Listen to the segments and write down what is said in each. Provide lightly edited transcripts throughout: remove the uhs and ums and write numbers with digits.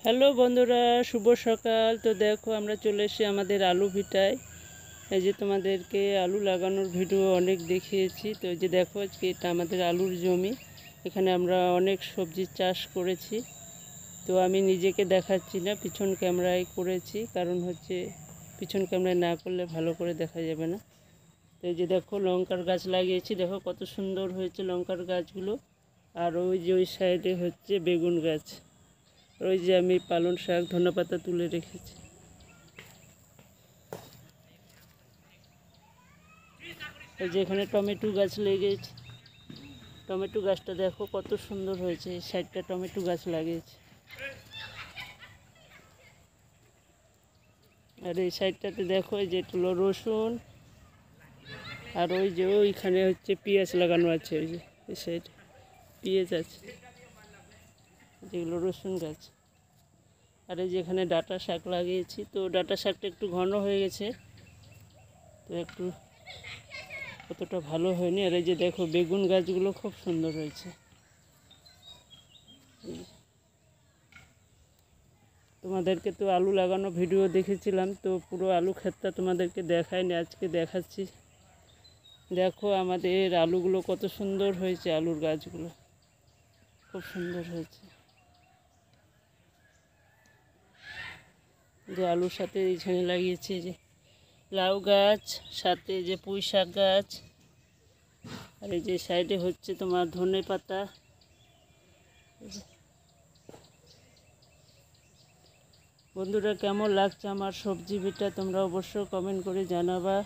Hello বন্ধুরা, শুভ সকাল। তো দেখো আমরা চলে এসেছি আমাদের আলু ভিটায়। এই যে তোমাদেরকে আলু লাগানোর ভিডিও অনেক দেখিয়েছি। তো এই যে দেখো আজকে এটা আমাদের আলুর জমি। এখানে আমরা অনেক সবজি চাষ করেছি। তো আমি নিজেকে দেখাচ্ছি না, পিছন ক্যামেরায় করেছি, কারণ হচ্ছে পিছন ক্যামেরায় না করলে ভালো করে দেখা যাবে না। তো এই যে দেখো লঙ্কার গাছ লাগিয়েছি, দেখো কত সুন্দর হয়েছে লঙ্কার গাছগুলো। আর ওই যে ওই সাইডে হচ্ছে বেগুন গাছ। ওই যে আমি পালং শাক ধনেপাতা তুলে রেখেছি। এই যে এখানে টমেটো গাছ লেগেছে, টমেটো গাছটা দেখো কত সুন্দর হয়েছে। এই সাইডটা টমেটো গাছ লাগিয়েছে, আর এই সাইডটাতে দেখো এই যে হলো রসুন। আর ওই যে ওইখানে হচ্ছে পেঁয়াজ লাগানো আছে, ওই যে এই সাইডে পেঁয়াজ আছে, যেগুলো রসুন গাছ। আর এই যে এখানে ডাঁটা শাক লাগিয়েছি। তো ডাঁটা শাকটা একটু ঘন হয়ে গেছে, তো একটু অতটা ভালো হয়নি। আর এই যে দেখো বেগুন গাছগুলো খুব সুন্দর হয়েছে। তোমাদেরকে তো আলু লাগানো ভিডিও দেখেছিলাম, তো পুরো আলু ক্ষেতটা তোমাদেরকে দেখাইনি, আজকে দেখাচ্ছি। দেখো আমাদের আলুগুলো কত সুন্দর হয়েছে, আলুর গাছগুলো খুব সুন্দর হয়েছে। যে আলুর সাথে এইখানে লাগিয়েছি যে লাউ গাছ, সাথে যে পুঁই শাক গাছ, আর এই যে সাইডে হচ্ছে তোমার ধনে পাতা। বন্ধুরা, কেমন লাগছে আমার সবজি ভিটা তোমরা অবশ্যই কমেন্ট করে জানাবা।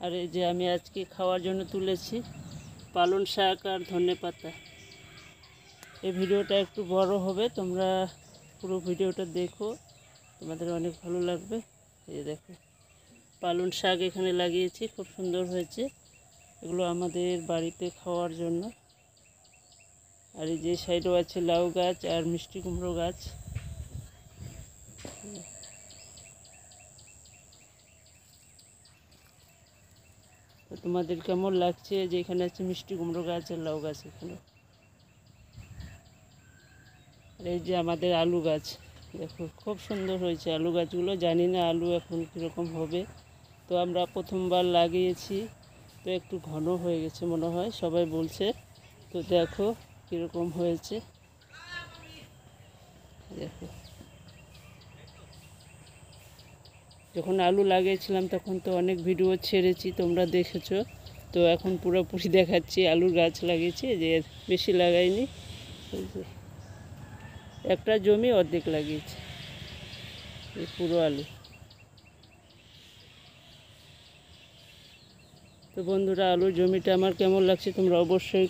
আর এই যে আমি আজকে খাওয়ার জন্য তুলেছি পালং শাক আর ধনে পাতা। এই ভিডিওটা একটু বড় হবে, তোমরা পুরো ভিডিওটা দেখো, তোমাদের অনেক ভালো লাগবে। এই দেখো পালং শাক এখানে লাগিয়েছি, খুব সুন্দর হয়েছে। এগুলো আমাদের বাড়িতে খাওয়ার জন্য। আর এই যে সাইডেও আছে লাউ গাছ আর মিষ্টি কুমড়ো গাছ। তো তোমাদের কেমন লাগছে যে এখানে আছে মিষ্টি কুমড়ো গাছ আর লাউ গাছ এখানে। আর এই যে আমাদের আলু গাছ, দেখো খুব সুন্দর হয়েছে আলু গাছগুলো। জানি না আলু এখন কীরকম হবে। তো আমরা প্রথমবার লাগিয়েছি, তো একটু ঘন হয়ে গেছে মনে হয়, সবাই বলছে। তো দেখো কীরকম হয়েছে, দেখো। যখন আলু লাগিয়েছিলাম তখন তো অনেক ভিডিও ছেড়েছি, তোমরা দেখেছো। তো এখন পুরোপুরি দেখাচ্ছি আলুর গাছ লাগিয়েছি, যে বেশি লাগাইনি। একটা জমি অর্ধেক লাগিয়েছি এই পুরো আলু। তো বন্ধুরা, আলুর জমিটা আমার কেমন লাগছে তোমরা অবশ্যই